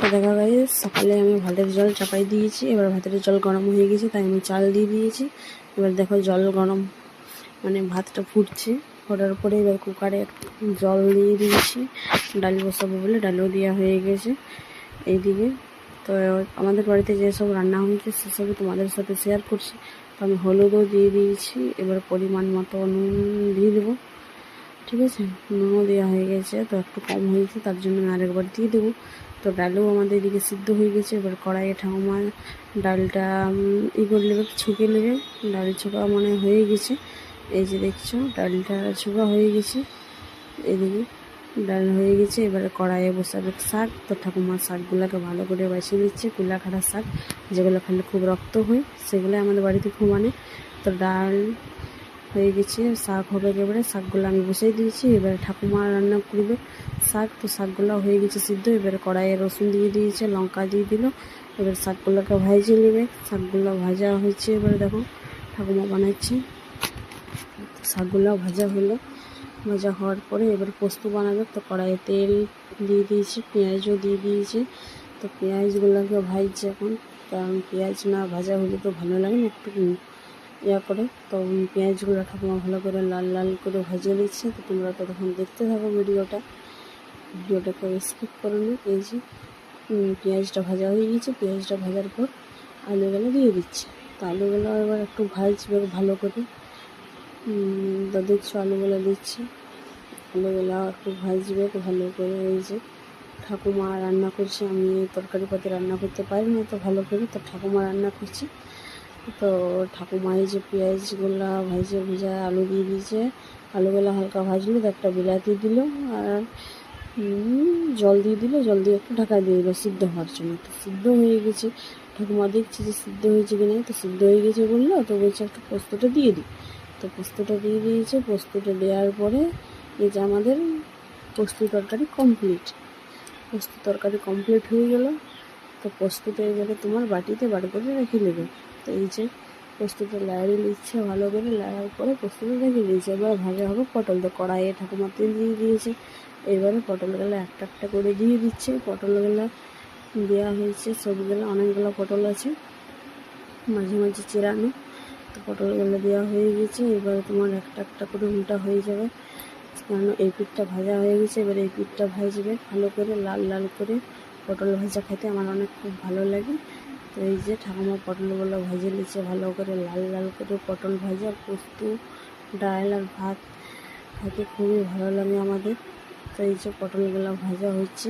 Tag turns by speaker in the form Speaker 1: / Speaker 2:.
Speaker 1: তো দেখা গেছে সকালে আমি ভাতের জল চাপাই দিয়েছি, এবার ভাতের জল গরম হয়ে গেছে তাই আমি চাল দিয়ে দিয়েছি। এবার দেখো জল গরম মানে ভাতটা ফুটছে, ফোটার পরে এবার কুকারে জল দিয়ে দিয়েছি, ডাল বসাবো বলে ডালও দেওয়া হয়ে গেছে এইদিকে। তো আমাদের বাড়িতে যেসব রান্না হয়েছে সেসবই তোমাদের সাথে শেয়ার করছি। তো আমি হলুদও দিয়ে দিয়েছি, এবার পরিমাণ মতো নুন দিয়ে দেবো, ঠিক আছে। নুনও দেওয়া হয়ে গেছে, তো একটু কম হয়েছে তার জন্য আমি আরেকবার দিয়ে দেবো। তো ডালও আমাদের এদিকে সিদ্ধ হয়ে গেছে। এবার কড়াইয়ে ঠাকুমা ডালটা করে নেবে, ছুঁকে নেবে। ডাল ছোকা মানে হয়ে গেছে, এই যে দেখছো ডালটা ছোকা হয়ে গেছে। এদিকে ডাল হয়ে গেছে, এবারে কড়াইয়ে বসাবে শাক। তো ঠাকুমা শাকগুলোকে ভালো করে বাছিয়ে দিচ্ছে, কুলাখাড়া শাক যেগুলো খেলে খুব রক্ত হয়, সেগুলো আমাদের বাড়িতে খুব মানে। তো ডাল হয়ে গেছে, শাক হবে একেবারে, শাকগুলো আমি বসিয়ে দিয়েছি। এবারে ঠাকুমা রান্না করবে শাক। তো শাকগুলো হয়ে গেছে সিদ্ধ। এবারে কড়াইয়ে রসুন দিয়ে দিয়েছে, লঙ্কা দিয়ে দিল। এবার শাকগুলোকে ভাজে নেবে, শাকগুলো ভাজা হয়েছে। এবারে দেখো ঠাকুমা বানাচ্ছে, শাকগুলো ভাজা হলো। ভাজা হওয়ার পরে এবার পোস্ত বানাবে। তো কড়াইয়ে তেল দিয়ে দিয়েছি, পেঁয়াজও দিয়ে দিয়েছি। তো পেঁয়াজগুলোকে ভাজছে এখন, কারণ পেঁয়াজ না ভাজা হলে তো ভালো লাগে না, একটু করে। তো পেঁয়াজগুলো ঠাকুমা ভালো করে লাল লাল করে ভেজে নিচ্ছে। তো তোমরা তখন দেখতে থাকো ভিডিওটাকে স্কিপ করো না। এই যে পেঁয়াজটা ভাজা হয়ে গেছে, পেঁয়াজটা ভাজার পর আলুগুলো দিয়ে দিচ্ছে। তো আলুগুলো এবার একটু ভাজবে ভালো করে। তো দেখছো আলুগুলো দিচ্ছি, আলুগুলো একটু ভাজবে ভালো করে। এই যে ঠাকুমা রান্না করছে, আমি তরকারি পাতি রান্না করতে পারি না তো ভালো করে, তো ঠাকুমা রান্না করছে। তো ঠাকুমা এই যে পেঁয়াজগুলো ভেজা আলু দিয়ে দিয়েছে, আলুগুলো হালকা ভাজলো, তো একটা বিলাতি দিল আর জল দিয়ে দিল, জল দিয়ে একটু ঢাকা দিয়ে দিল সিদ্ধ হওয়ার জন্য। তো সিদ্ধ হয়ে গেছে, ঠাকুমা দেখছি যে সিদ্ধ হয়েছে কি না। তো সিদ্ধ হয়ে গেছে বললো, তো বলছে একটু পোস্তটা দিয়ে দিই। তো পোস্তটা দিয়ে দিয়েছে, পোস্তটা দেওয়ার পরে এই যে আমাদের পোস্ত তরকারি কমপ্লিট হয়ে গেল। তো পোস্তটা এবারে তোমার বাটিতে বার করে রেখে নেবে। তো এই যে পোস্তটা লাড়িয়ে নিচ্ছে ভালো করে, লাড়ার পরে পোস্তটা রেখে দিয়েছে। এবার ভাজা হবে পটল। তো কড়াইয়ে ঠাকুমা তেল দিয়ে দিয়েছে, এবারে পটলগুলো একটা একটা করে দিয়ে দিচ্ছে। পটলগুলো দেওয়া হয়েছে সবগুলো, অনেকগুলো পটল আছে মাঝে মাঝে চেরানো। তো পটলগুলো দেওয়া হয়ে গেছে, এবারে তোমার একটা একটা করে উল্টা হয়ে যাবে, কারণ এই পিঠটা ভাজা হয়ে গেছে। এবারে এই পিঠটা ভাজবে ভালো করে, লাল লাল করে। পটল ভাজা খেতে আমার খুব ভালো লাগে। তো এই যে ঠাকুমা পটলগুলো ভেজে নিচ্ছে ভালো করে, লাল লাল করে। পটল ভাজা, পোস্ত, ডাল আর ভাত খেতে খুবই ভালো লাগে আমাদের। তো এই যে পটলগুলো ভাজা হচ্ছে,